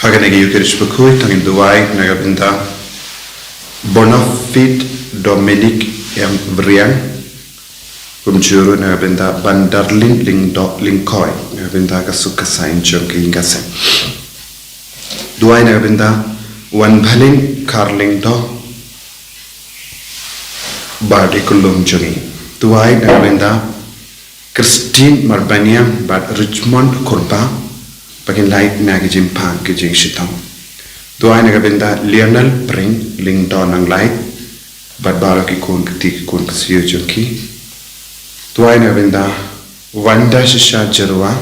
Haganegi Eucharist Bakui, Tangin Duai, Nagabinda, Bonafide Dominic M. Brian, Gumjuru Nagabinda, Bandarlin Linkoi, Nagabinda Kasuka Sain Junki Ingase. Duai Nagabinda, Wan Balin Carling Do, Bardiculum Jungi. Duai Nagabinda, Christine Marbaniam, Bad Richmond Kurba, Bakin light nagajim pang kijing shitong. Duai nagabinda Lionel Pring ling don ang light, bad baraki kun kati kun kasiyo junki. Duai nagabinda Wanda shisha jerwa,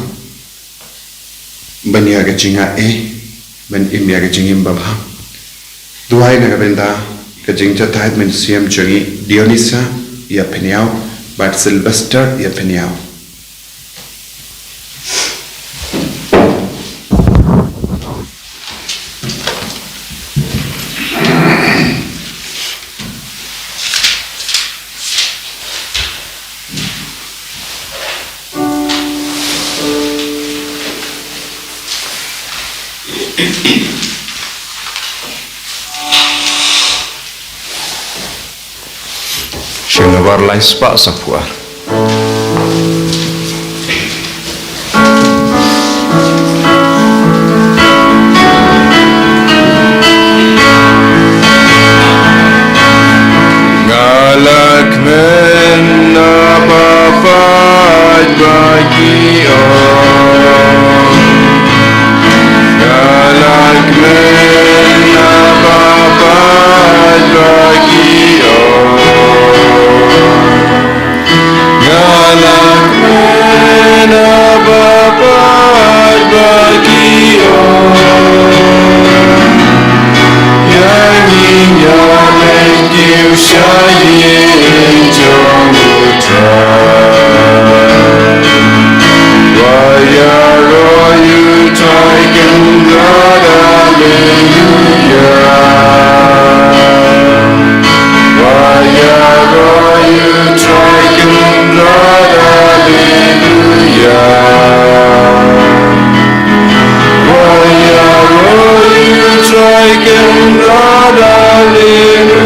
banyaga jinga ban imyaga jingim babha. Duai nagabinda kajing jatayat min siyam jungi Dionisa ya peniaw, bad Sylvester ya peniaw. Shingabar lain sepak sapuar. Galak menna bafaj bagi Galak menna bafaj bagi Galak menna bafaj bagi Yang ingin kiu syayin jong utrai Waya royu taiken God hallelujah Waya royu taiken God hallelujah Waya royu taiken God hallelujah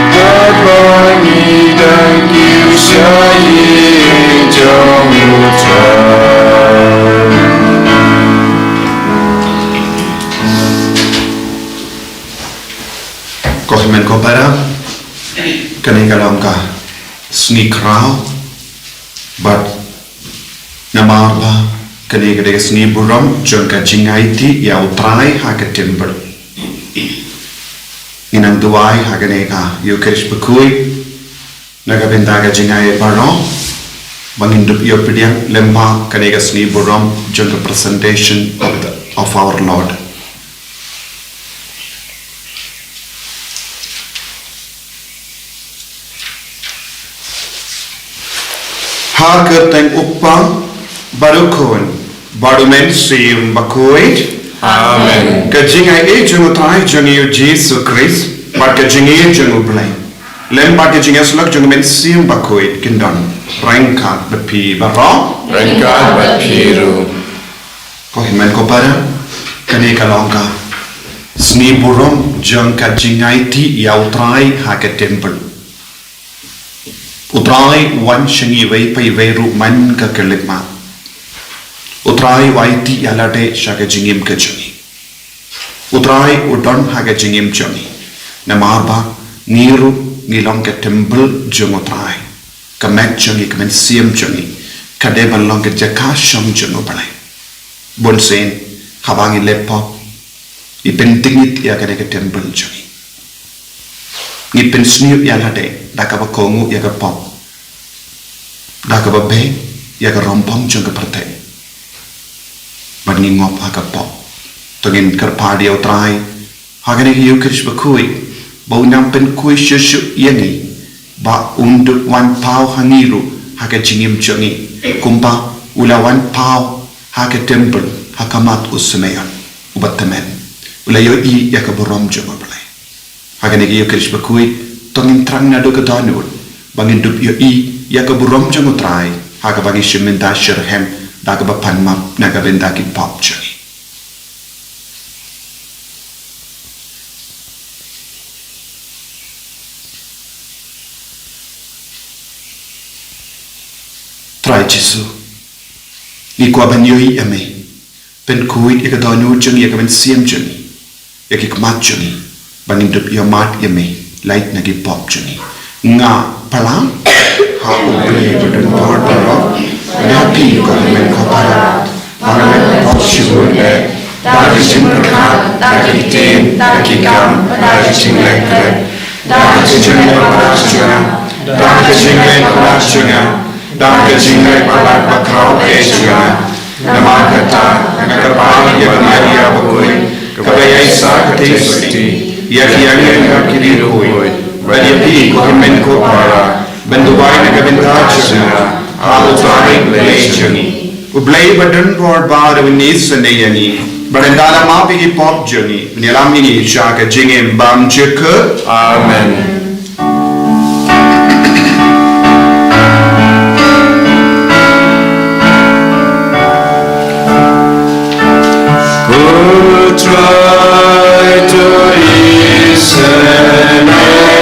God bangi dan kiu syayin jong utrai Kohimen kopara, kani kalongka sneak rao, but namarba kani kadega sneak buram jonka jingaiti ya utrai haka timber. Inang duai haganeka Eucharist Bakui, nagabindaga jingai baro, bangindup yopidiang lemba kanega sneak buram jonka presentation of our Lord. Haker teng upang barukon barumen sim bakuit Amen. Kajingai jungu trai jungu Jesus Christ but kajingai jungu blame lem but kajingai sulak jungu men sim bakuit kindon rengkat bepi baro Rengkat bapiru ko himen ko para kani kalongka sni burom jung kajingai ti yau trai haka temple Utrai wan shangi wai pai veru man ka kelima. Utrai waiti yalade shaga jingim ka jungi. Utrai udon haga jingim jungi. Namarba niru nilong ka temple jung utrai. Kamek jungi kamen siem jungi. Kade balong ka jaka sham jungu balai. Bonsen habangi lepo. Ipentingit ya kade ka temple jungi. Ngipen sniu yalade dakaba kongu yaga pop. Dakaba be yaga rompong jung ka perte. Bani ngop aga pop. tongin kerpadi utrai hagane ki yukrish bakui bau nampen kui shushu yangi ba undu wan pau hangiru haga jingim chungi kumpa ula wan pau haga temple hakamat usmeyan ubatamen ula yo I yakaburom jongo balai hagane ki yukrish bakui tongin trang nadu kadanul bangin dup yo I yakaburom jongo trai haga bangi shiminda shirhem daga bapan map naga bendaki pop chungi trai Jesu ikwa banyoi ame pen kuit ikadonu chungi yakaben siam chungi yakikmat chungi bangin dup yo mat ame light nagi pop chungi nga palam ha ubre button board baro happy ko men ko para mangamen pop shibune dagi simperkat dagi tim dagi kam dagi simlekre dagi simlekre dagi simlekre Dahil singay palat pakraw esya nama kata nagkarbala Maria bagoy kabaya isa katisati yakiyangin kakiliruy badyapi ko himen ko para banduway nagabinta siya alutari blejani ublay badan por bar winis sanayani barandala mapi pop jani nilamini siya ka jingim bam jika amen. Try to listen, try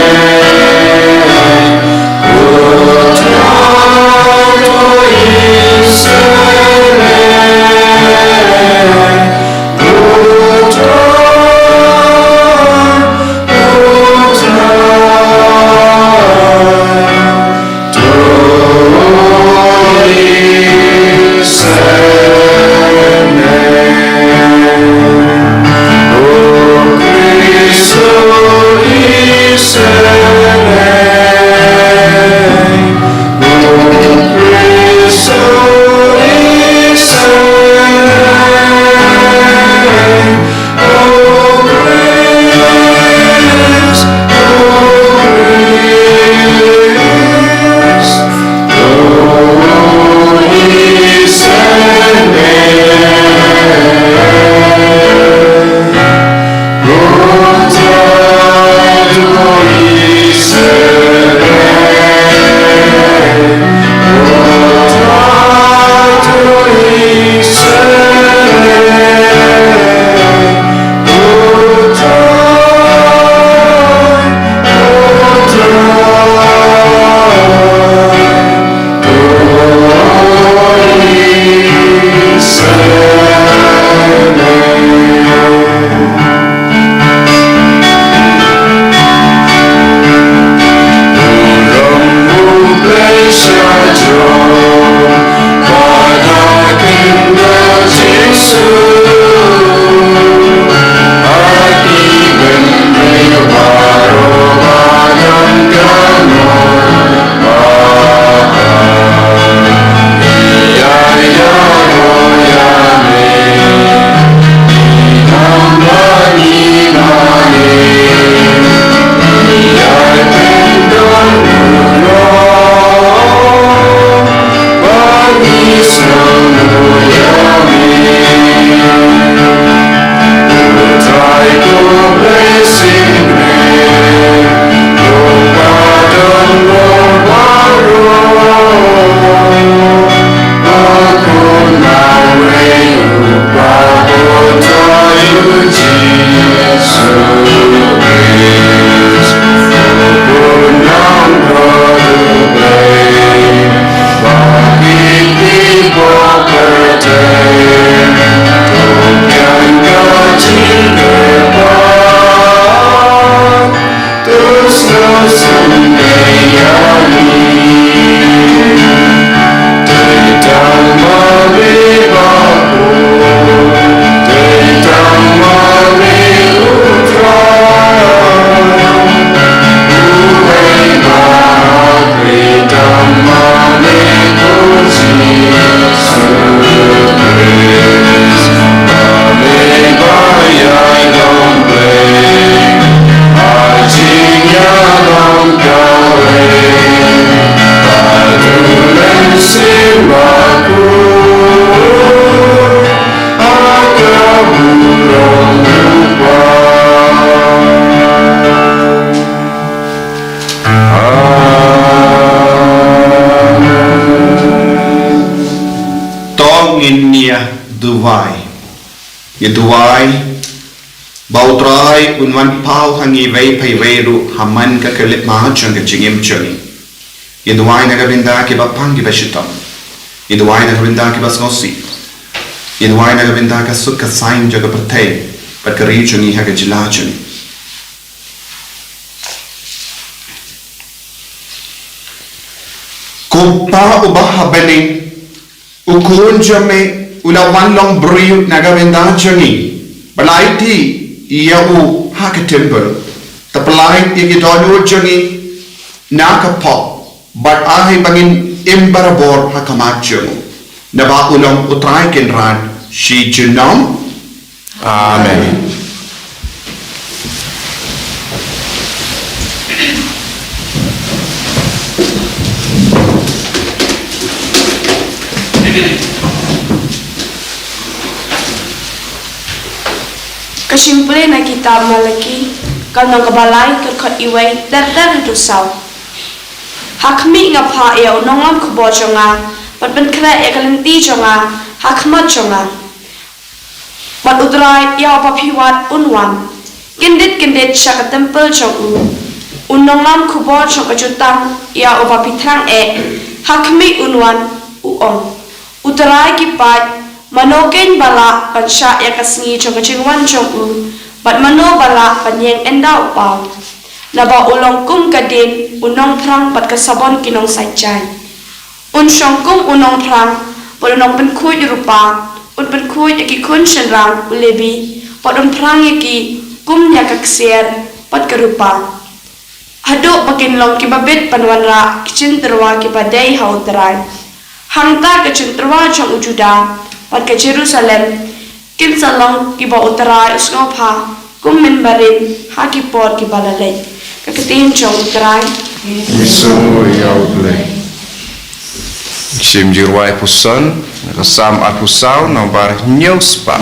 Duwai ye duwai bautrai unwan pau hangi vei pai veru haman ka kelit ma chang ka jingim chani ye duwai na gabinda ke bapang ki bashitam ye duwai na gabinda ke basnosi ye duwai na gabinda ka sut ka sain jaga pertai pat ka ri chani ha ka jila chani ko pa ubah habening ukun jame ulawan long briu nagawenda jangi balai ti ia u haka temple tapalai igi dono jangi naka pop but ahi bangin imbarabor hakamat jangu naba ulong utrai kenran shi junam Amen. Kasimpule na kita malaki kalau kabalai ke kot iway dar itu saw. Hakmi ngapa ia nongam kubo jonga, pat ben kena ia kalenti jonga, hakmat jonga. Pat udrai ia papiwat unwan, kendit syaka tempel jongu. Unongam kubo jonga jutang ia papitrang hakmi unwan uong. Udrai kipat manogen bala pansya ya kasngi chong kachingwan chong bat mano bala panyeng enda upaw naba ulong kum kadin unong prang bat kasabon kinong sajay unsyong kum unong prang bat unong penkuy rupa penkuy yaki kun shenrang ulebi bat prang yaki kum ya kaksier bat kerupa haduk makin long kibabit panwanra kicinterwa kibadai hautrai hangta kicinterwa chong ujuda pat ke Jerusalem kin salong ki ba utara usnopha kummin barin hakipor ki balalay kakatin chong utara Isu yautle. Sim jirwai pusan rasam apusau nomor nyospa.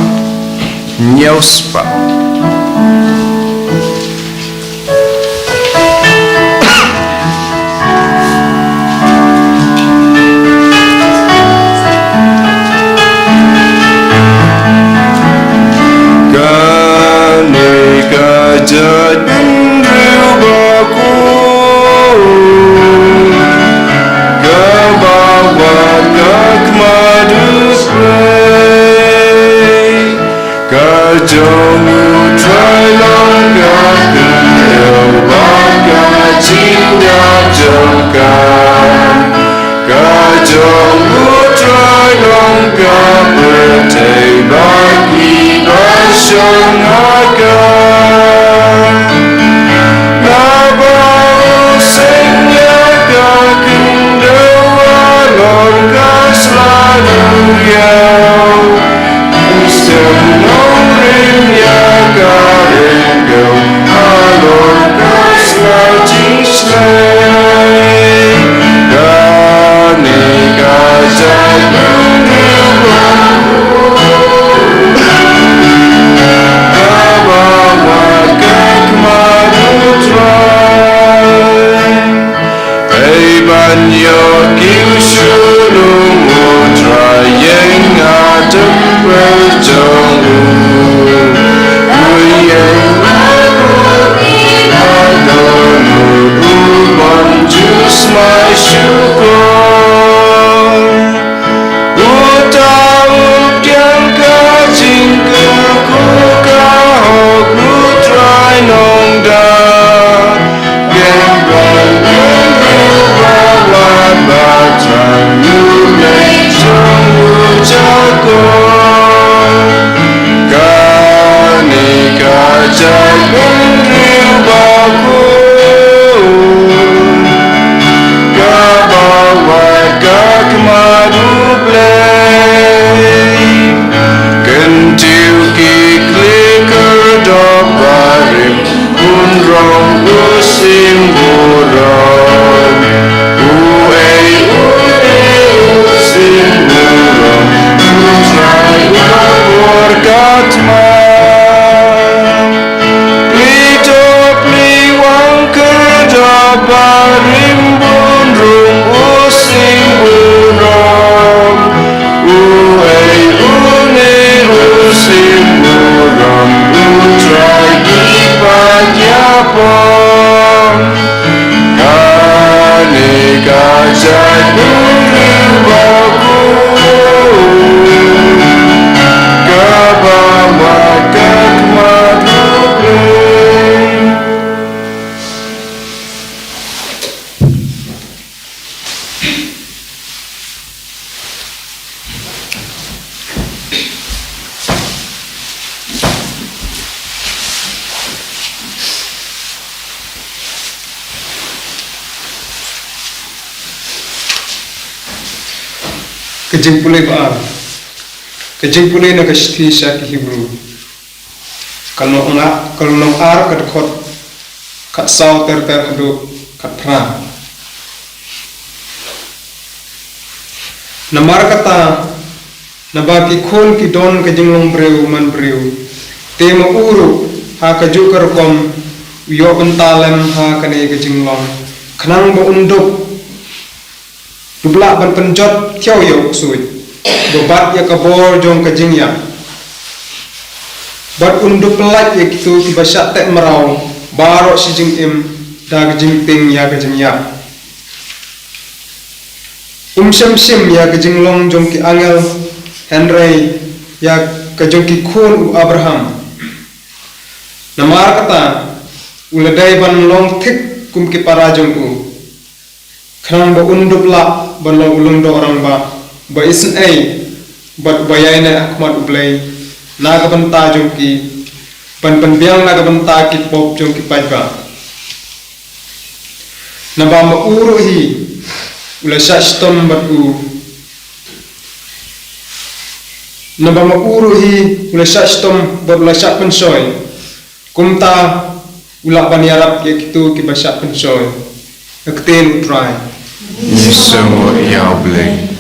Jung kajing pulai ba kajing pulai na kashti sya ki Hebrew kalau nong ar kat khot kat saw ter adu kat pra namar kata nabaki khon ki don kajing long breu man breu tema uru ha kajukar kom yo bentalem ha kane kajing long khnang bo unduk dubla ban penjot thiau yo sui bobat ya kabor jong kajing ya bat unduk pelat ya kitu kibasya tek merau baro si jing im da kajing ting ya kajing ya sim ya kajing long jong ki angel Henry ya kajong ki khun Abraham namar kata uladai ban long thik kum ki parajong u khrang ba undup la ban long ulung do orang ba isin ai bat bayai na akmat ublai naga ban ta jong ki ban biang naga ban ta ki pop jong ki pajba naba ma uru hi ula shashtom bat u naba ma uru hi ula shashtom bat ula syak pensoy kumta ula ban yarap ki kitu ki basyak pensoy akten utrai Nisamo Yauble.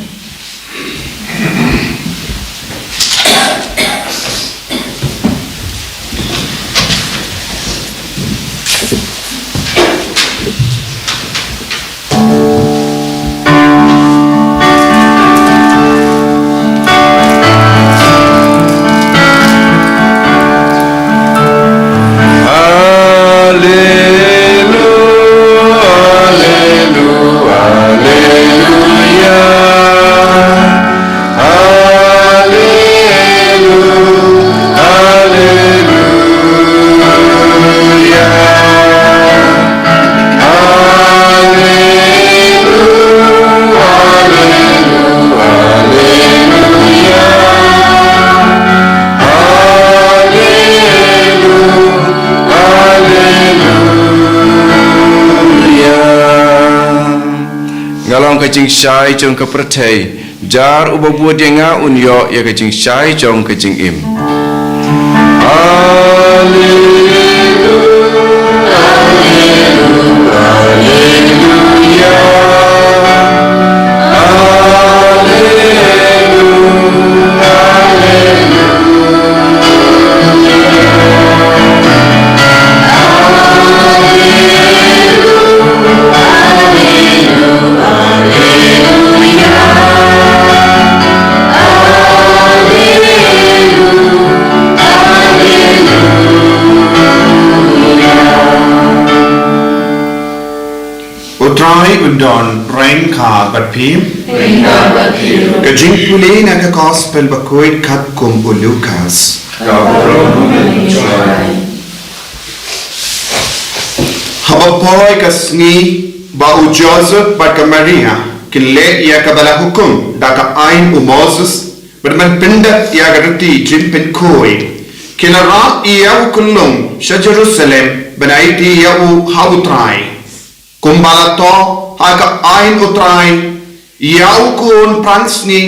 Kajing syai jong ke pertai jar ubabu denga unyo ya kajing syai jong kajing im Utrai undon rain ka bat pim kajing pulay na ka gospel bakoy kat kum Lucas habapoy kasngi ba u Joseph bat ka Maria kinle ya ka bala hukum da ka ain u Moses berman pinda ya ka rati jimpin koi kinara iya kullum sha Jerusalem banaiti ya u hautrai kumbala to haka ain utrai yau kun pransni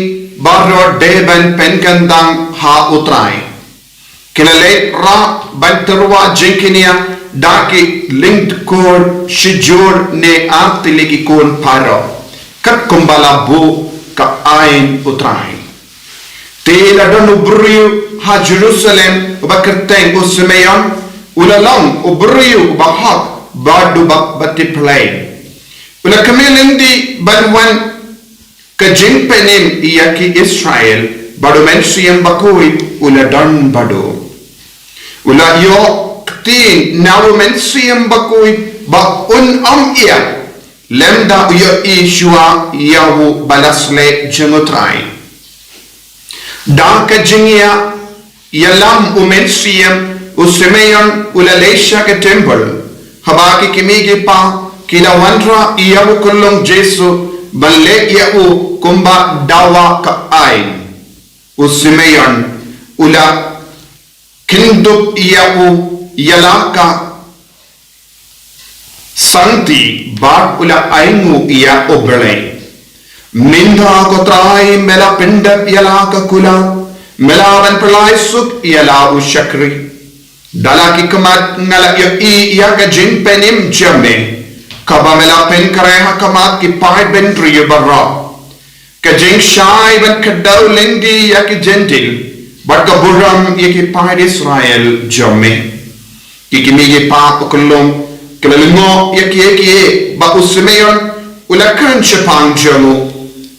barro deben penkandang ha utrai kinale ra banterwa jinkinia daki linked cord shijur ne artiliki kun paro kat kumbala bu ka ain utrai tela don ubriu ha Jerusalem bakerteng usmeyon ulalong ubriu bahak badu bak bati play ula kamilindi banwan kajing penim iyaki Israel badu mensiyam bakui ula don badu ula yo ktin nawu mensiyam bakui ba iya lemda uyo ishua yawu balasle jengotrai dan kajingia yalam umensiyam usemeyon ula leisha ke temple habaki kimigi pa kila wanra iyawu kullum Jesu balle iyawu kumba dawa ka ain usimeyon ula kindub iyawu yalaka santi bar ula aingu iya obrelay Minda ko trai mela pindap yala ka kula. Melawan pelai suk yala usyakri. Dalaki kemat ngala ya ka jing penim jame. Kaba mela pen kareha kamat ki pai ben triyo barra. Ka jing shai ben kadau lendi ya ki gentil. But ka buram ya ki pai Israel jame. Kikimigi pa ukulong. Kalalingo ya ki ba usimeyon ulakan Shapang jamu.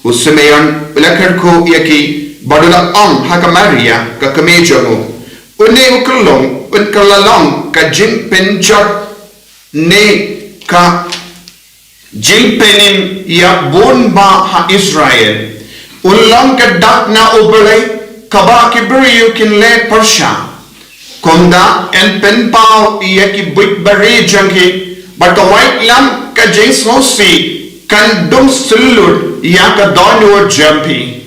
Usimeyon ulakan ko ya ki badula ang haka Maria ka kameja mo. Une ukulong unkalalong ka jing penjat ne ka jing penim ya bon ba ha Israel. Ulang ka dak na ubalay kaba kiberiyo kinle Persha. Konda en pen pao ya ki buit bari jangki but ka white lam ka jing sosi kan dum sulud ya ka donwo jampi.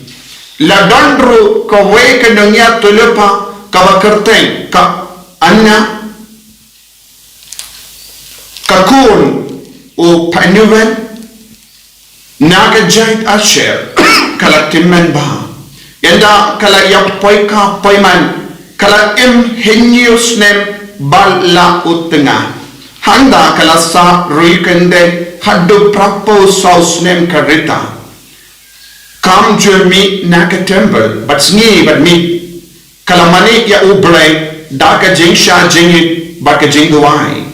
La dondru ka we ka nangya tulupa ka bakarteng ka anna ka kun o panuwen na ka jait asher kala timmen ba yanda kala yapoy ka payman kala im henius nem balla utenga handa kala sa ruikende haddu prapo saus nem karita. Come to me naka temple, but sni but me. Kalamani ya ubre, daka jingsha jingi, but ka jinguai.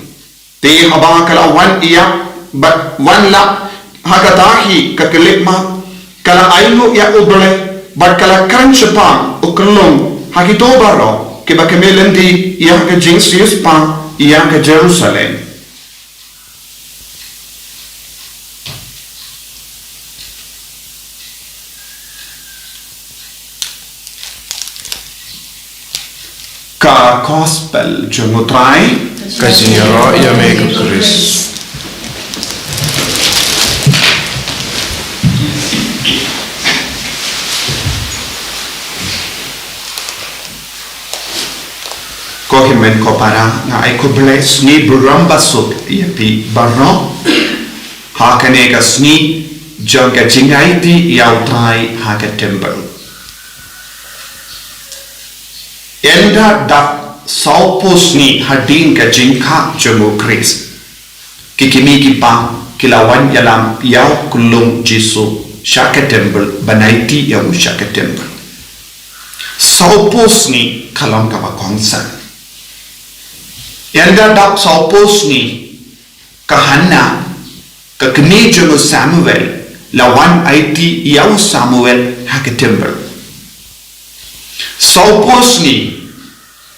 Te haba kala one iya, but one la hakatahi kakalipma. Kala ainu ya ubre, but kala kanchapang ukulong hakitobaro, kibakamelandi ya ka jingsius pa, ya ka Jerusalem. Ka gospel jumutrai Kasinyaro ya make Chris. ko himen ko para nga ay ko bless ni buramba suk yapi barno hakane ka sni jangka jingai di yautrai haka temple. Enda dak saupos ni hading ka jingka jamu Chris. Kikimigi pa kilawan yalam yaw kulung Jisu shaka temple banaiti yaw shaka temple. Saupos ni kalam ka bakongsan. Enda dak saupos ni kahana ka kini jamu Samuel lawan IT yaw Samuel haka temple. Saupos ni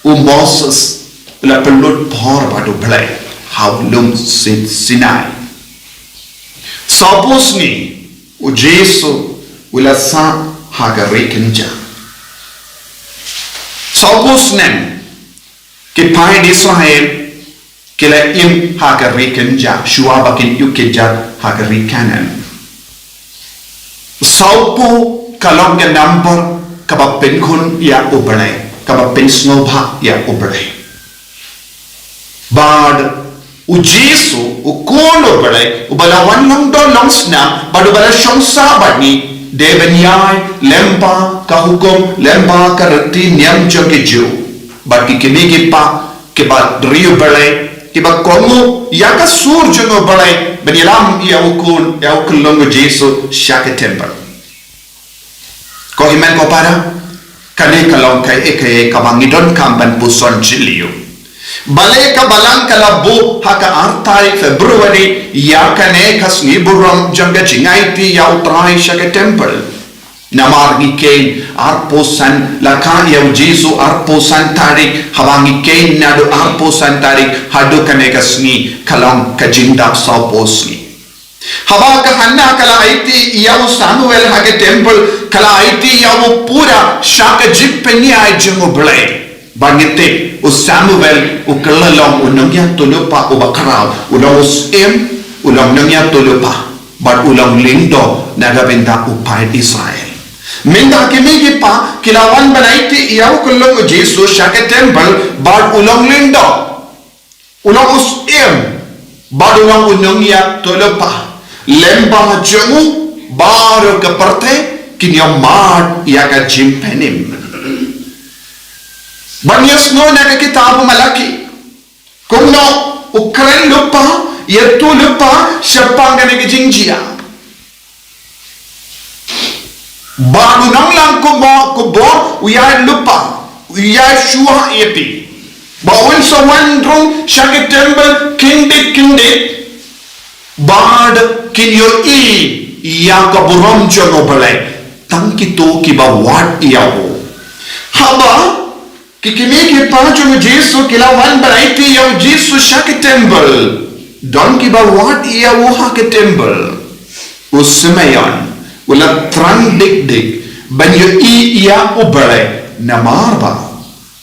Moses la pelut por badu play haulum Sinai. Saupos ni Jesu wila sa hagari kenja. Saupos nem kipai Israel kila im hagari kenja shuabakin yukeja hagari kanan. Saupo kalong ya number kaba penkun ya ubalay kaba pensnobha ya ubalay bad ujisu ukono balay ubalawan lang do lang sna bad ubala siyang sabat ni debenyay lempa kahukom lempa karati niyam jogejo bad kikimigi pa kiba driyo balay kiba kongo ya ka surjo no balay banilam ya ukun ya ukulongo Jesu shaka temple. Ko himen ko para kane kalong kay eke kamangidon kamban puson chiliyo bale ka balang kalabu haka artai February ya kane kasni buram janga jingaiti ya utrai shaka temple namar ngikein arposan laka ya Jesu arposan tarik hawangi kein nado arposan tarik hadu kane kasni kalong kajindak sauposni haba ka hanna kala aiti yaw Samuel hage temple kala aiti yaw pura shaka jippeni ay jungo blay bangite o Samuel o kalalong unang ya tulupa o bakaraw ulang usim ulang nang ya tulupa but ulang lindo nagabenda upay Israel minda kimigi pa kilawan banaiti yaw kulong o Jesu shaka temple but ulang lindo ulang usim but ulang unang ya tulupa lemba jangu baru ke perte kini mad ya ka jimpenim banyas no na ka kitab malaki kung no ukren lupa ya tu lupa siapa ka na jingjia baru nang lang kubo uya lupa uya shua epi bawin sa wandrong siya ka temple kindit bad kinyo iya ka buram jono balay tang kito kiba wat iya ho haba kikimi ki pancho mo Jesu kilawan balay ti yaw Jesu siya ka temple don kiba wat iya ho ha ka temple usmayan wala trang dik banyo iya o balay namarba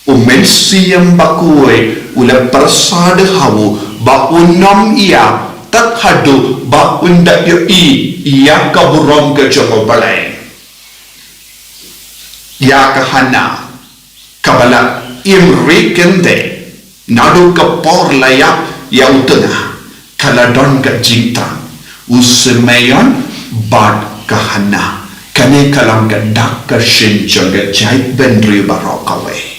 umensiyam bakuwe wala persad hawo ba unam iya tak hadu ba unda yo iya ka burom ka jomo balay ya ka hana kabala imri kende nadu ka por laya ya utana kala don ka jinta usmayan bad ka hana kane kalam ka dak ka shin jonga jai benri barokawe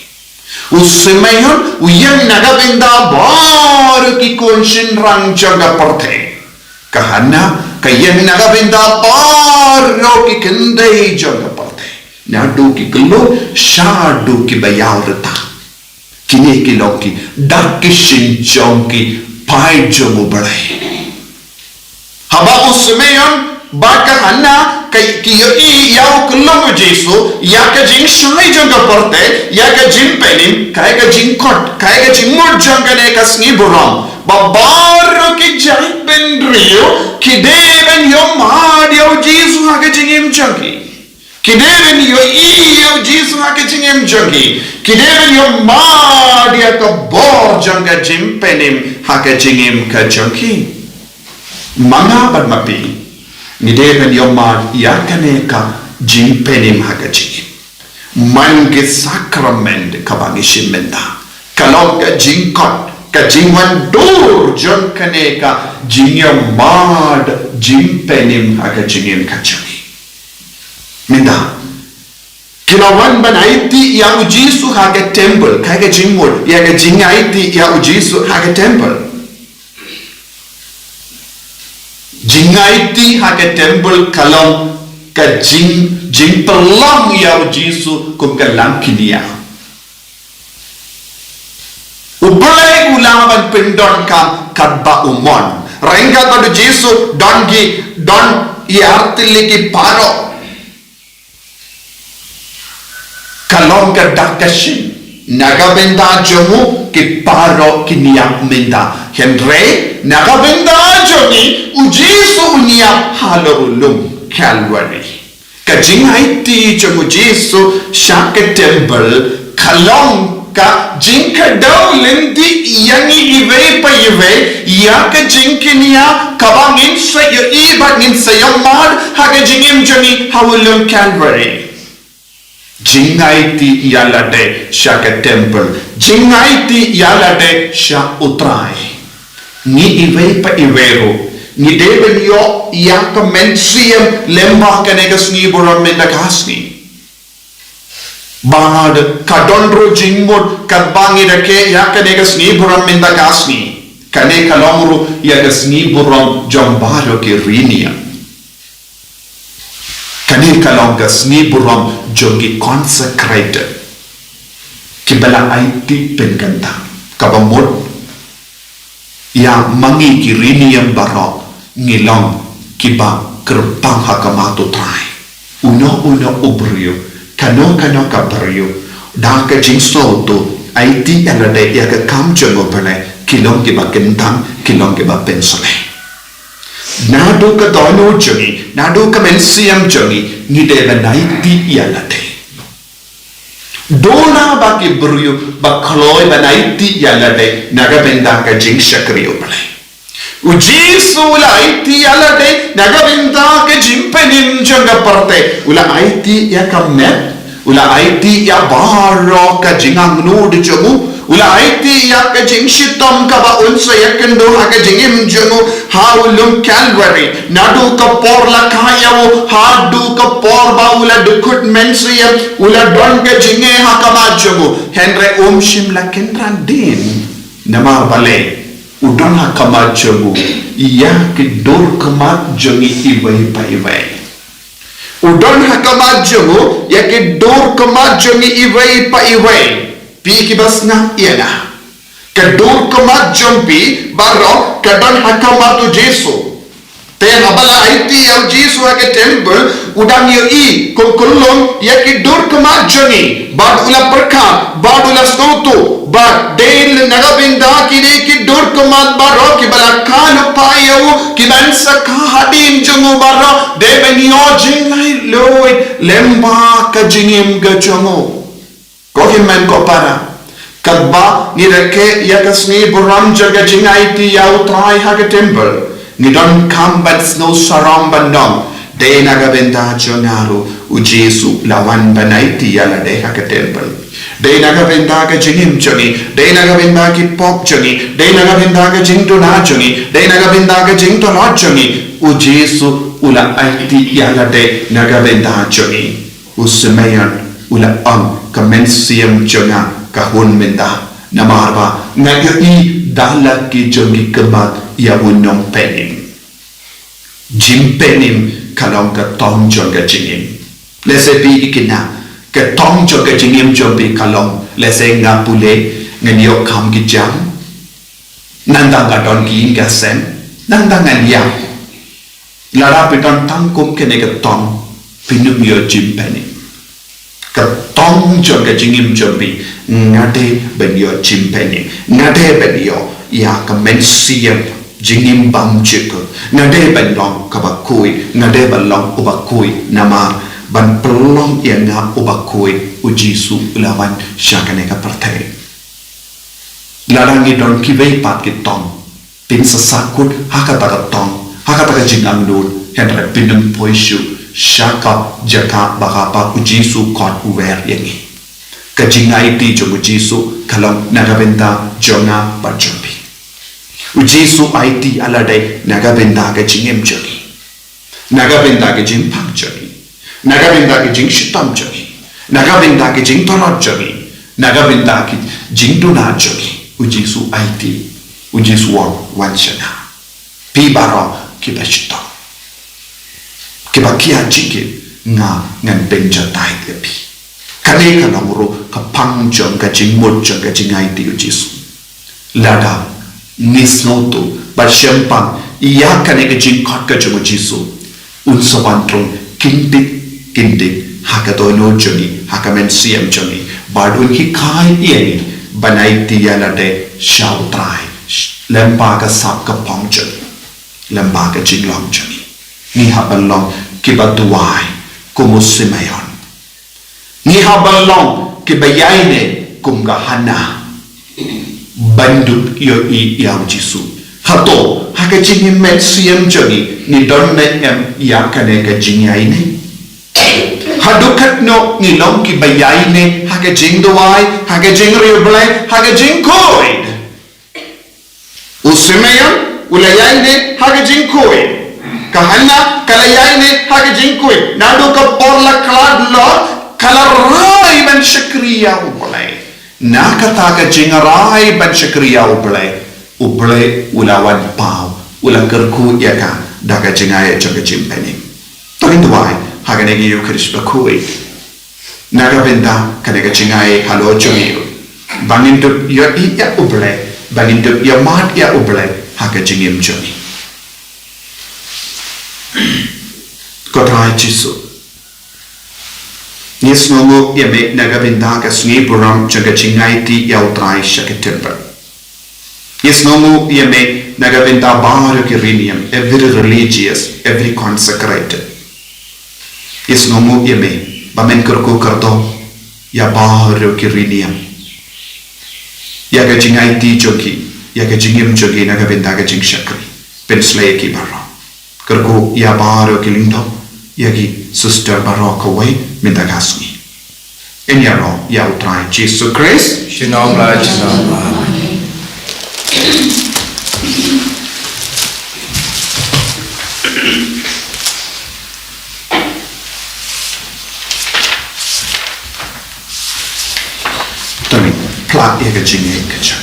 usmayan uyang nagabenda baru ki konshin rang jaga perte kahana kayang nagabenda baru ki kendai jaga perte nadu ki gelo shadu ki bayarta kini ki loki darkishin jonki pai jomu balai haba usmayan baka hana kay kiyo yaw kulong Jesu ya ka jing shai jaga perte ya ka jing penim kay ka jing kot kay ka jing mor jaga ne ka sngi buram babaro ki jai ben rio ki deben yo mad yo Jesu ha ka jing im jangi ki deben yo yo Jesu ha ka jing im jangi ki deben yo mad ya ka bor jaga jing penim ha ka jing im ka jangi manga badmapi ni deben yomad yakane ka jimpenim haga jingim mange sakrament kabangi shimenda kalok ka jingkot ka jingwan dur jon kane ka jingyomad jimpenim haga jingim ka jangi minda kilawan banaiti ya ujisu haga temple kaga jingmod ya ga jingaiti ya ujisu haga temple jingaiti hake temple kalam ka jing pelang ya Jesu kum kalam kinia ubalai ulaman pendon kam kadba umon rengga tadu Jesu don iartili paro kalom ka dakashin nagabenda jomu ki paro kiniyak menda henre nagabenda jomi ujisu uniyak halorulum Calvary kajingaiti jomu Jesu shaka temple kalom ka jinka daw lindi yangi iwe pa iwe yaka jinkiniya kabangin sa iyo ibangin sa yamad haga jingim jomi hawulum Calvary jingaiti yalade shaka temple jingaiti yalade sha utrai ni iwe pa iwero ni deben yo yaka mensiam lemba kanegas ni buram mendagasni bad kadondro jingmod kadbangi rake yaka negas ni buram mendagasni kane kalomru yagas ni buram jombaro ke rinia kane kalongas ni buram jogi consecrated kibala aiti penganta kabamod ya mangi kiriniam barok ngilong kiba kerpang hakamato trai uno ubrio kano kabrio daka jingso to aiti alade ya ka kamjongo bale kilong kiba kentang kilong kiba pensole nado ka dono jongi nado ka mensiam jongi ni de naiti yalade dona baki brio bakloi banaiti yalade naga benda ka jing shakrio bale ujisu ula aiti yalade naga benda ka jimpenim jonga parte ula aiti ya kamnet ula aiti ya baro ka jingang nud jomu ula aiti ya ka jing shitom ka ba unsa yakendo ha ka jingim jongo ha ulum Calvary nadu ka por la kaya ha du ka por ba ula dukut mensiya ula don ka jinge ha ka ma jongo henre shim la kendran din nama bale udon ha ka ma jongo iya ki dor ka ma jongi iwai pa iwai udon hakama jongo yake dor kama jongi iwai pa iwai pi ki basna iana ka dor kama jompi baro ka don hakama tu Jesu te habala aiti au Jesu ke temple udang yo i kulkulum yake dor kama jongi bad ula perka bad ula stotu bad del nagabinda ki dor kama baro ki bala kan payo ki bansa ka hadim jongo baro de benio jinglai loi lemba ka jingim ga jongo ko himen ko para kadba ni reke yakasni buram jaga jingai ti ya utrai ha ke temple ni don kam but no saram bandong de nagabenda jonaru u Jesu lawan banaiti ya la de ha ke temple de nagabenda ka jingim jongi de nagabenda ki pop jongi de nagabenda ka jingto na jongi de nagabenda ka jingto na jongi u Jesu ula aiti ya la de nagabenda jongi u semeyan ula ka mensiam jonga ka hun menda namarba ngagai dala ki jongi kebat ya unong penim jim penim kalong ka tong jonga jingim lese bi ikina ka tong jonga jingim jombi kalong lese ngapule nganyo kam ki jam nandang ka don ki ingasem nandang nganya lara piton tangkum kene ka tong pinum yo jim penim ka tong jonga jingim jombi ngade benyo jim penim ngade benyo ya ka mensiam jingim bam chiko ngade benlong kabakui ngade balong ubakui nama ban pelong yang nga ubakui ujisu ulawan syakane ka pertai larangi don kibei pat ki tong pin sasakut hakata ka tong hakata ka jingang nun henre pinum poishu syaka jaka bakapa ujisu kot uwer yangi kajingai ti jo ujisu kalong nagabenta jonga barjombi ujisu IT alade nagabenda ke jingem jogi nagabenda ke jing pak jogi nagabenda ke jing shitam jogi nagabenda ke jing tonot jogi nagabenda ke jing duna jogi ujisu IT ujisu wan shana pi baro ki bashito ki bakia jike ngan benja tai ke pi kane kanamuro kapang jong ka jing mot jong ka jing IT ujisu lada nisnoto basyempang iya kane ke jing kot ka jong ujisu unsawantron kindik hakadono jongi hakamen siam jongi badun ki kai ieni banai tiala de shautrai lempa ka sap ka pong jongi lempa ka jing long jongi ni habalong ki batuai kumusimayon ni habalong ki bayaine kumga hana banduk yo i yaw jisu hato haka jingi met siyam jogi ni donne em yakane ka jingaine hadukat no ni long ki bayaine haka jing doai haka jing rible haka jing koid usimayon ulayaine haka jing koid kahana kalayaine haka jing koid nado ka porla klad lo kalarai ban shakriya ubalai nakata ka jingarai ban shakriya ubalai ulawan pau ula kerku yaka daga jingaya jaga jimpeni tokin tuwai haganegi yu krishpa kui naga benda kanega jingaya halo jungiyo bangin tu ya iya ubalai bangin tu ya mat ya ubalai haga jingim jungi kotai jisu Yes nomo yame nagabinda ka sungi buram jaga jingai ti yautrai shaketemper. Yes nomo yame nagabinda baru kirinium every religious, every consecrated. Yes nomo yame bamen kerku kerto ya baru kirinium. Yaga jingai ti jogi, yaga jingim jogi nagabinda ka jing shakri. Penslay ki baro. Kerku ya baru kilindo. Yagi sister barok away mindagasni in yaro ya utrai Jesus Christ Shinom la chinom la. Tami plak ya kecingin kecang.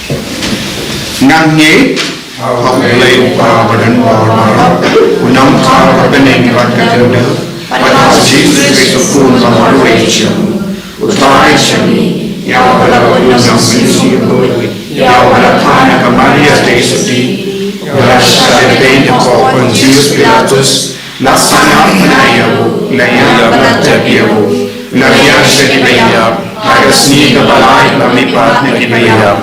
Ngange hau play badan badan unam kar bening kat kecanda. Pada Jesus Kristus pun berwujud. Utrai kami yang berlaku dalam misi bui, yang berlaku kembali dari sudi, berasal dari Tuhan Yesus Kristus. Laksana menayabu, layar bertabiabu, layar sedikit. Harusnya kebalai melipat negeriya.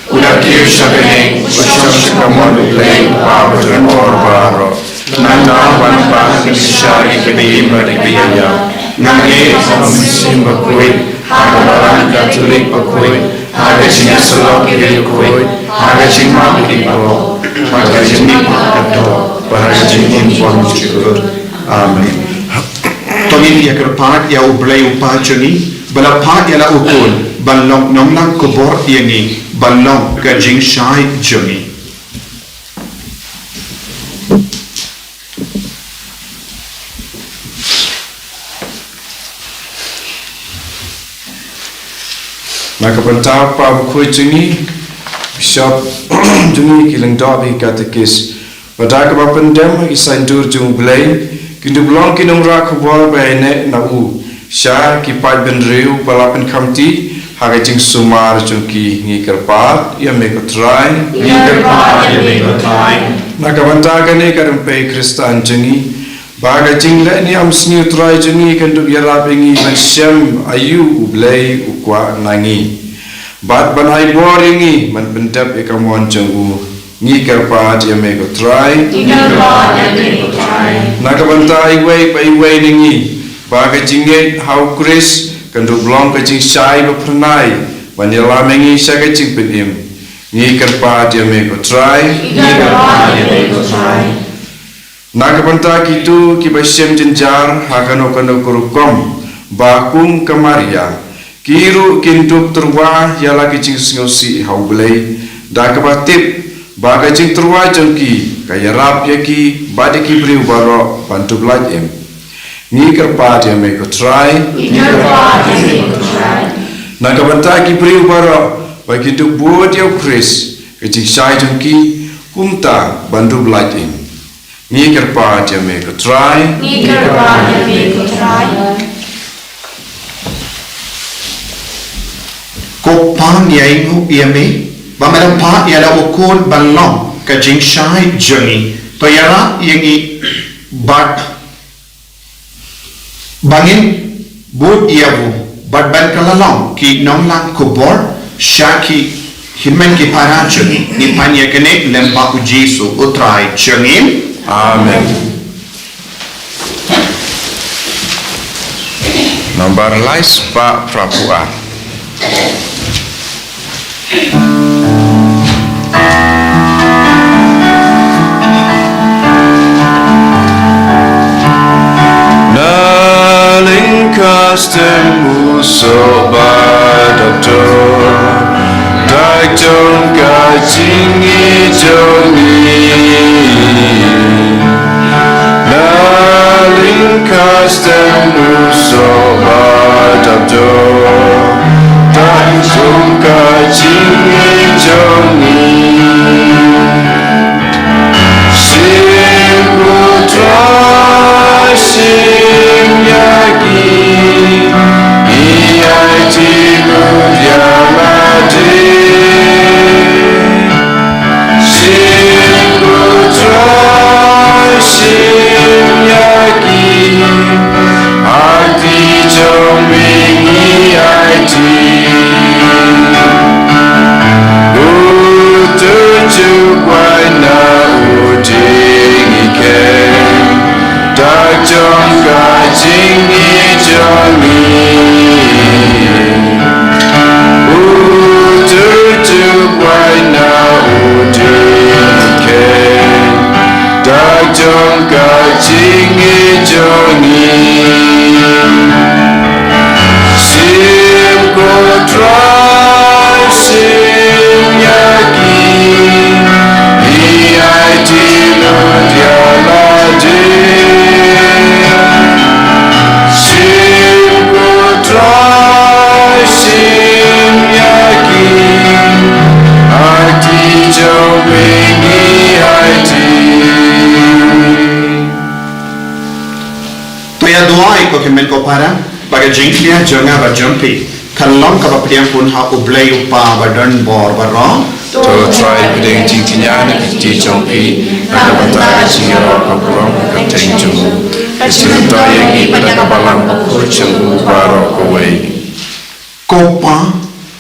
Udah kisah bening, bersama kamu beli bawa jenor baru. Nanda wanita kisah ini negeriya. Nanti musim berkuit, ada barang Katolik berkuit, ada Cina Selok berkuit, ada Cina berkuit, ada Cina berkuit, ada Cina berkuit. Amin. Tolong ya kerpat ya ublay upajani. Balapat ialah ukul, balong nonglang kubor ini, balong gajing syai jemi. Maka pentau pa bukui jengi, Bishop jengi kilang dobi katekis. Pada kapa pendem isain dur jung belai, kindu belong kinung rak kubor bayne na u. Syar kipai benriu balapan kamti haga jing sumar jungki ngikerpat ia mekotrai nakabanta kane karempe Kristan jengi baga jing le ni am sni utrai jengi kandu yarap ingi bensyam ayu ublei ukwa nangi bat banai boringi man bendap ikamon jengu ngikerpat ia mekotrai nakabanta iwei pa iwei ningi baga jinget hau Chris kandu blong ka jing sai ba pernai banila mengi saga jing pedim ni kerpa dia me ko try naga banta kitu ki basem jenjar hakano kano kurukom bakum kamaria kiru kintuk terwa yala ki jing ngosi hau belai daga batip baga jing terwa jengki kaya rap yaki badiki briu baro bantu blajem ni kerpat yang mereka try, nak kebantai kibri ubara bagi tu buat dia Chris kecik saya jengki kumta bantu belajar ni kerpat yang mereka try, kopang ya ingu iame, bamalam pa ya la ukul balong kecik saya jengi, toyara yengi bat bangin bud iabu badban kalalong ki nonglang kubor shaki himen ki parachuni ni panya kene lemba ku Jesu utrai changin amen. Nomor lais Pak Prabua. Kastemu sobat doktor, dakjon kajingi jongi, naling kastemu sobat doktor, dakjon kajingi jongi, sim putra sim yagi. para baga jinglia jonga ba jumpi kalong ka ba priang pun ha ublay upa ba don bor ba ro to try putting tinkinyana ti chompi nakabanta chingero kaprom kapteng chumu Sinta yang ibadah kabalang ko chungu baro kawai kopa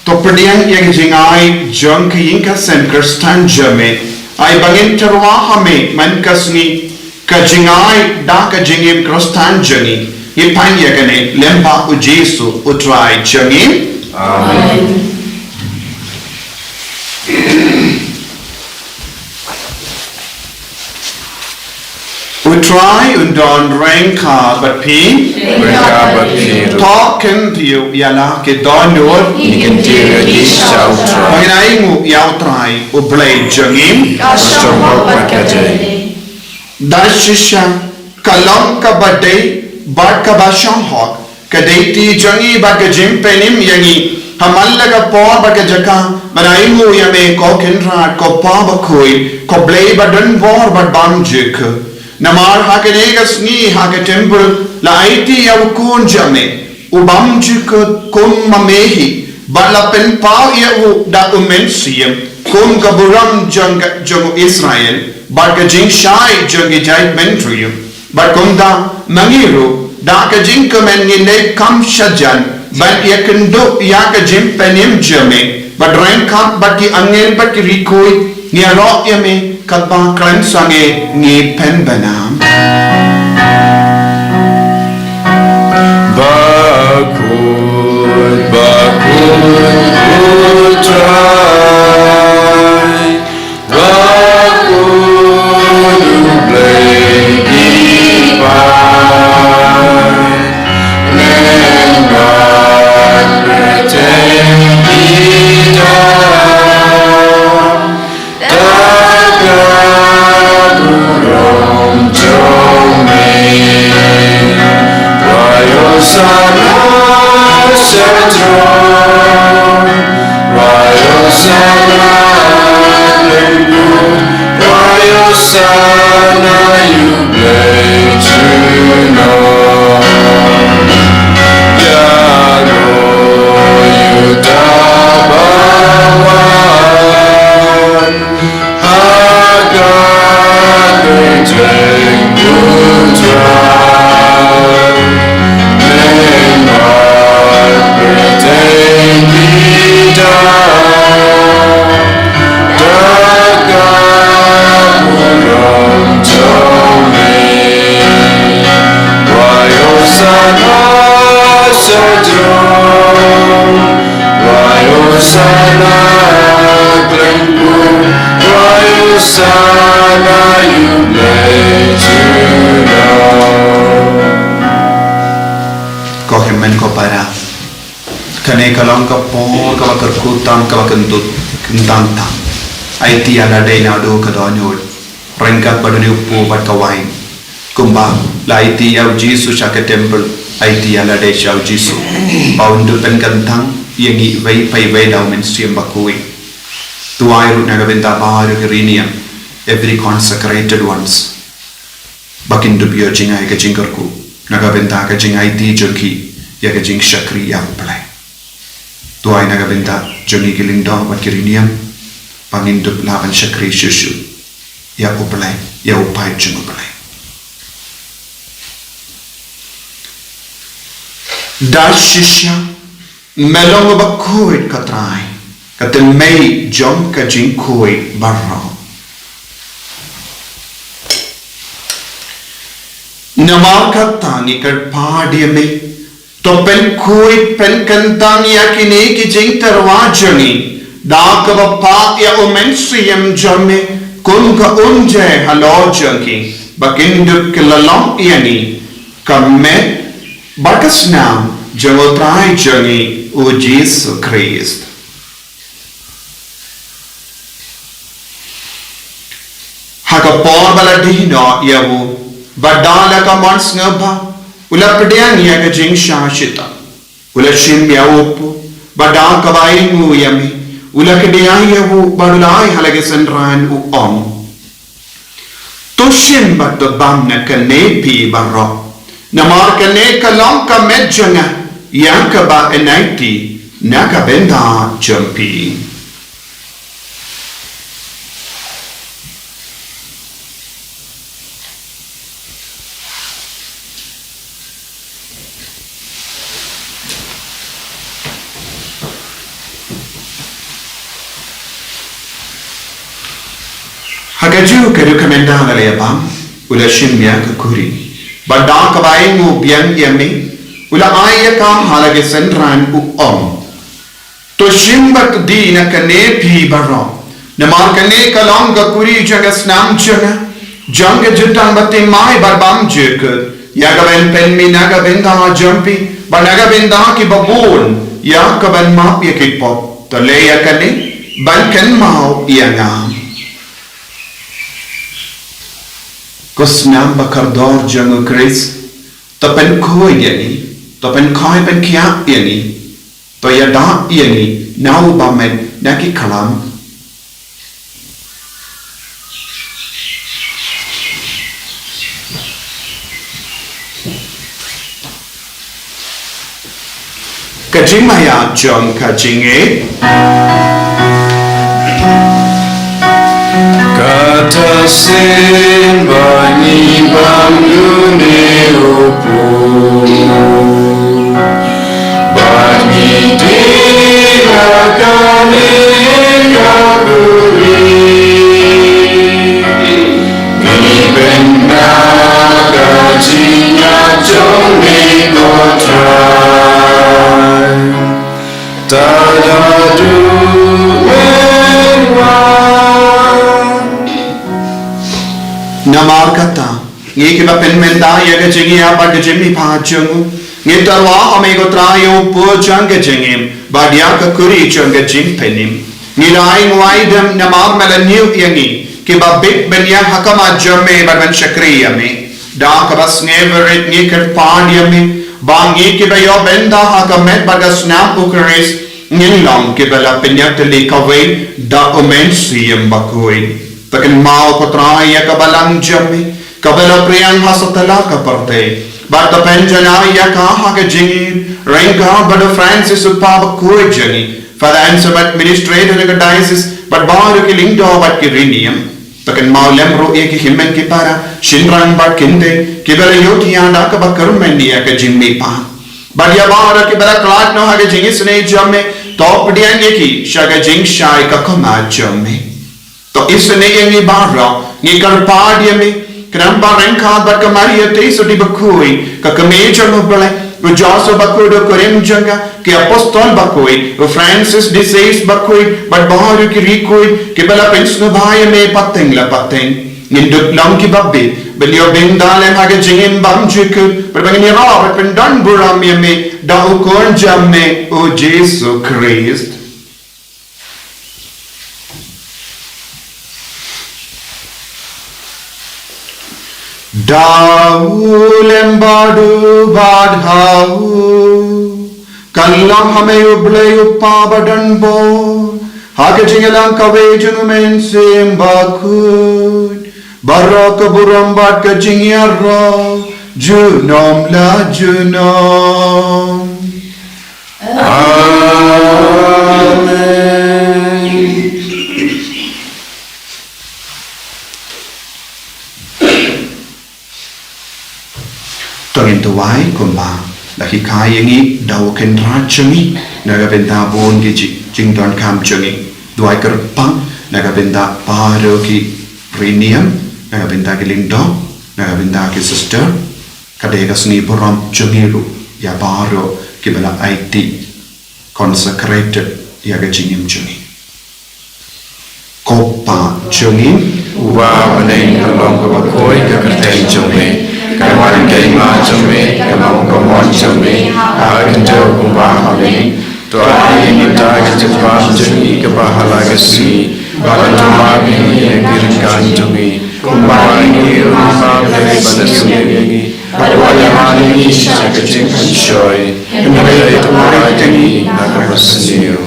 to priang yang jingai jong ki inka sen kristan jame ai bangin terwa hame man kasni ka jingai da ka jingim kristan jangi ipan yagane lemba u jesu utrai jangim amen utrai undon renka but pi talking to you yala ke donor ikan tira di sautra panginai ngu yautrai u blay jangim coba berkajai dashisha kalam ka badai bad ka bashang hok kadai ti jangi bad ka jim penim yangi hamalla ka por bad ka jaka manai ngu yame ko kenrat ko pa ba khoi ko blay badan bor bad bam jik namar hakenegas ni hake temple la IT yaw kun jame ubam jik kun mamehi bala pen pau yaw da umensiem kun kaburam jang Israel bad ka jing shai jang jai mentrium bad kun da mangiru da ka jing kamen ni ne kam shajan bad yakendo ya ka jim penim jame bad rank bad ki angel bad ki rikoi ni ro yame kadba kran sange ni pen banam bakut utrai bakut ublay ipai lembat berteng hitam burung jomeng rayo sana setron rayo sana lembut rayo sana yublay tunon yago yudabawan hagan berjeng putrai memang berjeng bidang dagang burung jomeng rayo sana sedron rayo sana glembur rayo sana yublay tunon ko himmen ko para kane kalang ka por ka kerkutam ka kentut kentanta IT ala dei na do ka donor rengkat badani upu bad ka wain kumba la IT yaw jisu shaka temple IT ala dei shaw jisu paundu pen kantang yangi vai pai vai daw men siam bakui tuai ru naga benta baharu kirinia every consecrated ones bakindu biyo jingai ka jingkarku naga benta ka jingai ti jonki ya ka jing shakri ya play tuai naga benta jongi giling do bat kirinia pangindu laban shakri shushu ya uplay ya upai jung uplay dashisha melong bakoi katrai katen mei jom ka jing koi barro namar katangi kar paadiame to pen koi pen kantangi yakine ki jing tarwajani dak bappa ya umensiyam jamme kun ka unje halojangi bakindu kilalong yani kamme bakasnam jangotrai jangi o Jesus Christ haka por baladino yawu badala ka mons ngaba ula pedian ya ka jing shashita ula shim yawu badal ka bain mu yami ula ke dia yawu badulai halage sanran u on to shim bad bamna ka nepi barro Namar kane kalong ka medjanga yang ka ba enaiti naka benda jampi. Hagaju ke rekomenda le abang ula shimya ka kuri. Badang kabaing mu biang yami ula aya ka halage sendran u to shimbat di na kane pi baro namar kane kalong ka kuri jaga snam jaga janga jutang bate mai barbam jek yaga ben pen mi naga benda jampi banaga benda ki babun ya ka ban map ya ki pop to le ya kane ban kan mau yanga Kusnam bakardor jango Chris to pen koi yani to pen koi pen kia yani to yada yani now bamen naki kalam kajing maya jong kajinge Kata sen bani bangune opo bani dira kane kaburi ni benna gajinya jome kotrai tadadu Namar kata, ngi kiba pen menda yaga jingi apa ke jimi pachungu, ngi tarwa amego trayo po janga jingim, badia ka kuri janga jing penim, ngi lai ngwaidem namar melaniu yangi, kiba bit benya hakama jame barban shakri yami, da kabas neverit ngi ker pad yami, bangi kiba yo benda hakamet bagas snap ukeris, ngi long kiba la penyateli kawai da omensi yambakui. Takin mau kotraya kabalang jami kabala priyang hasatala kaparte bata penjana ya kaha ke jingi renka bada Francis upaba koi jani finance administrator ke diocese but baru ke lindo bat ke rinium takin mau lemro ye ke himmen ke para shinran bat kinde ke bala yoti anda ka bakar mendia ke jimmi pa but ya baru ke bala klat no ha ke jingi sne jamme top dian ye ki shaga jing shai ka kama jamme तो इसने ये नहीं बाहर ये कर पार्टी में क्रम्बा रंग खाद बार कमारी है तेईस उठी बखूई का कमेज और मुबले वो जॉस बखूई डो करें जंगा कि अपोस्टल बखूई वो फ्रांसिस डिसेस बखूई बट बाहर की रिकोई कि बला पेंशन भाई में पत्तेंग ला पत्तेंग निंदुक लंग की बब्बे बलियो बिंदाले हागे जिंगिन बम जिक पर बंगनी रॉबर्ट पेंडन बुरा में दाउ कौन जम में ओ जेसु Christ Daul embadu badhau kallam hame uble uppa badan bo hake jingelang kawejunu men sembakut barok buram bad ke jingyarra junom la junom Amen Tongin tuwai kumba laki kaya ngi daw ken rachangi naga benda bon ki jingdon kam changi duai kerpang naga benda paro ki premium naga benda ki lindo naga benda ki sister kadega sni boram changiru ya paro ki bela IT consecrated ya ga jingim changi kopa changi wa baneng kalong ko koi ka kateng changi Kawan kaima jame, kamau kamon jame, akan jauh kumbahami. Tuhan ini tak kecepat jami kebahala kesi, bahkan cuma ini yang kirimkan jami. Kumbahani rumah dari pada sendiri, pada wajah ini saya kecil shoy, mereka itu mereka ini nak bersendiri.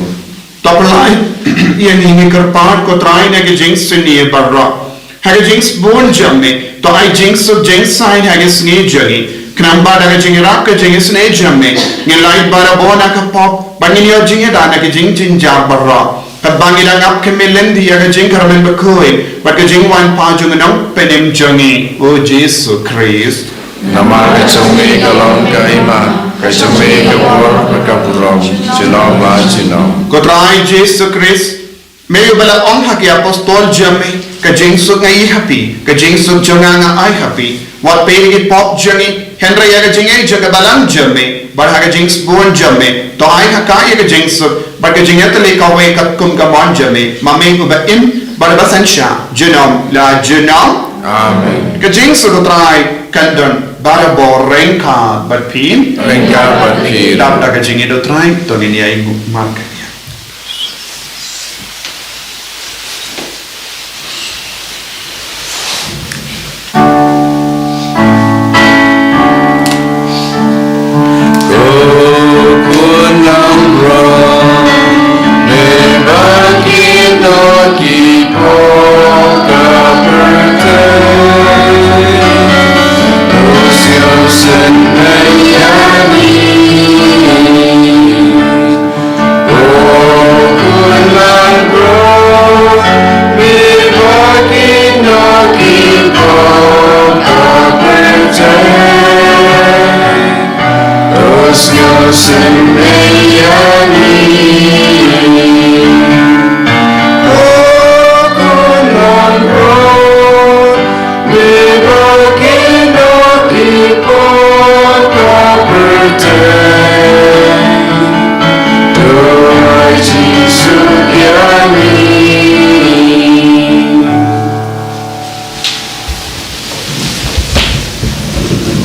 Tapalai, yang ini kerpat kotrai nage jinx seni barra. Hage jinx bon jamme to I jinx of jinx sign hage sni jagi Kenapa dah kejing rak kejing isne jamme ngilai bara bona ka pop bangin yo jing da na kejing jin jar barra ka bangi da ngap kemilen dia kejing karmen bekoi bat kejing wan pa jung nang penem jangi o Jesu Christ Nama kecumi kalong kaima kecumi kebor kekapurong cinoma cinom kotrai Jesu Christ meio bala om haki apostol jamme kejing suk ngai happy kejing suk jonganga ai happy wat pegi pop jangi Henry yaga jingai jaga balang jamme bar haga jings buon jamme to ai haka yaga jings bar ga jingat le kawe kat kum ka mon jamme mame ko ba in bar basansha genom la genom Amen ga jings ko try kandon bar bo renka bar pin Rengka berpil dap da ga jingi do try to ni ai mark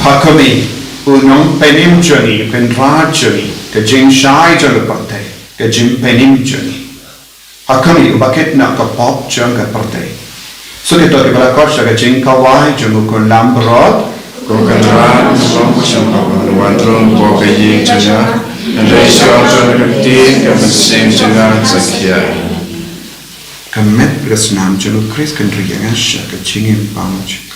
Hakami unong penim jani penra jani ke jing shai jang pante ke jing penim jani Hakami ubaket na ka pop jang ka pante so ke to ke bala kosha ke jing kawai jang ko lambrod ko kanran so kusang ko wandron ko kayi jana ndai shao jana kati ka masim jana zakia kamet presnam jang Chris country yang asha ke jingin pamch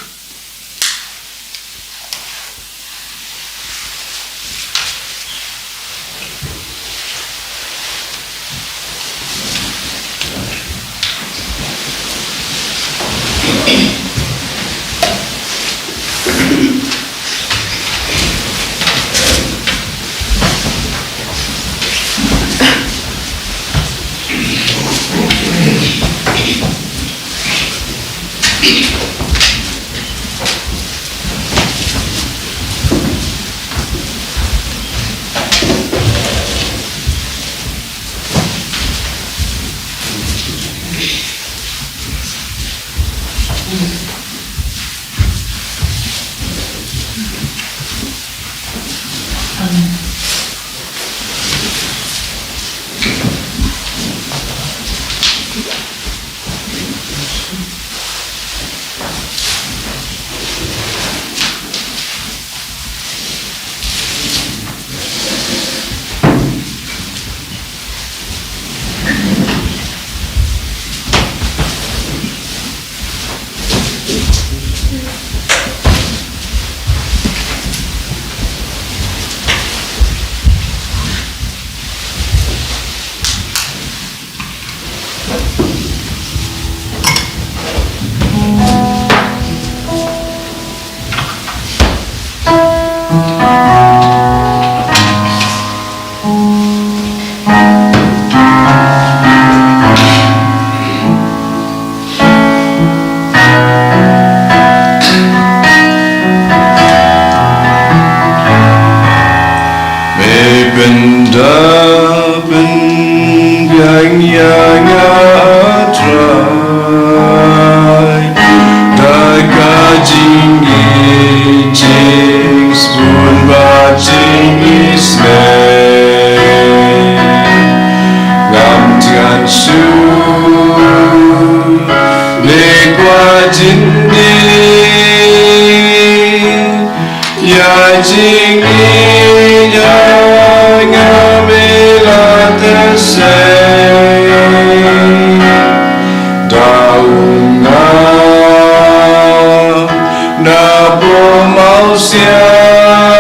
na po mau sia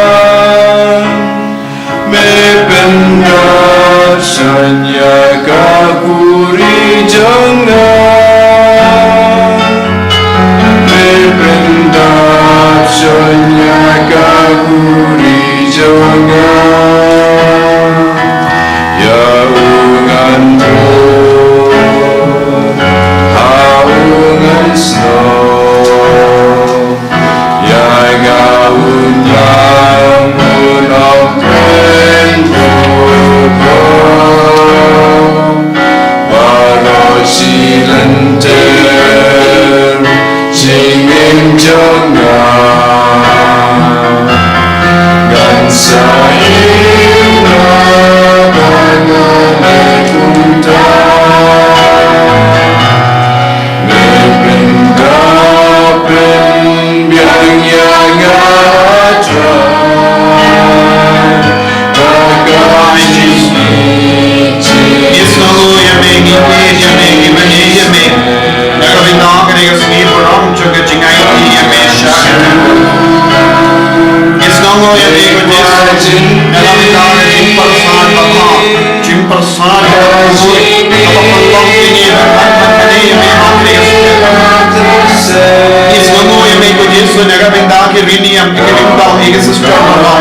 ke rini am ke bintang ke sister no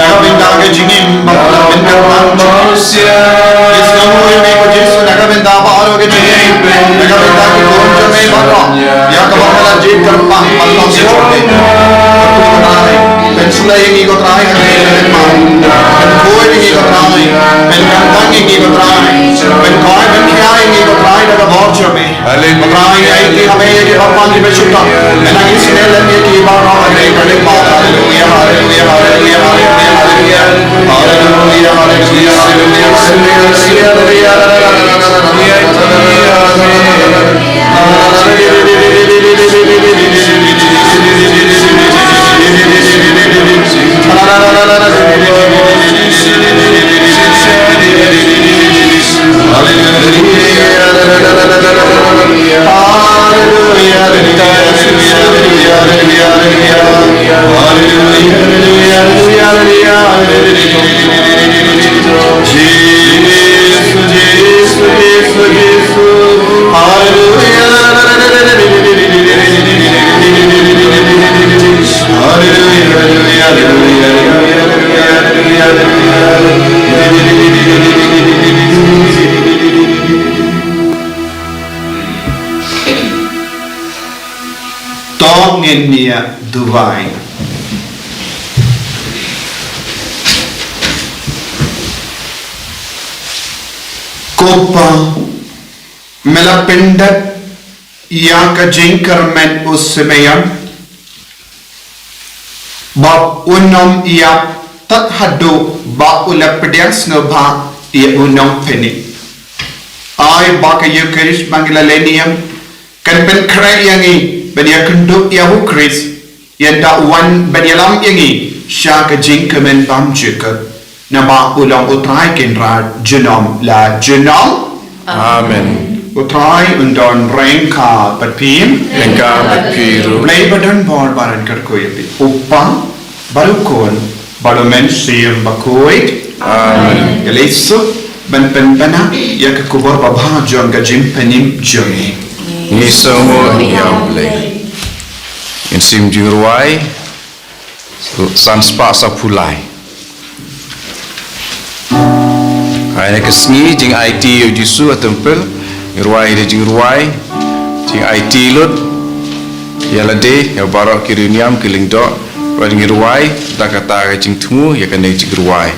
naga bintang ke jingim bakla bintang mang yes kamu me ko jesu naga bintang ba aro ke jingim naga bintang ke kon jo me bakla ya ka bakla jeet kar pa bakla se chode tu banai ben sulai ni ko trai ke man ben koi ni ko trai ben kantang ni ko trai ben koi ben khai ni ko trai daga bor jo me trai ai ki hame ye bhagwan ki beshukta mena ki sinel ne ki ba ra re kale pa hallelujah hallelujah hallelujah hallelujah hallelujah Tong nia Dubai Kopa Melapendat yang kejengker men usmeyan bab unom ia tak hadu ba ulapedias no ba ia unom peni ai ba ka yukeris mangila lenium kan pen krai yangi ben ya kenduk ya hukris ya dakwan ben yalam yangi sya kejengker men bam jeka na ba ulang utrai kenra genom la genom Amen. Utrai undon rengka patpim Engkau berpiru. Play badan ball baran kerkoi api Upa baru kon baru men siem bakoi Amen. Galesu ben bana ya ke kubur babha jong gajim penim jongi Ni semua yang boleh. In sim jingruai sanspa sapulai. Hai kesni jing IT Jisu tempel ruai de jing ruai jing IT lut ya lade ya barok kiriniam kiling do wading ruai da kata jing tumu ya kan jing ruai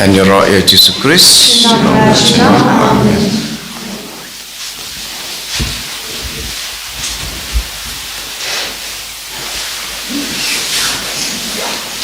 and your Lord Jesus Christ. Amen.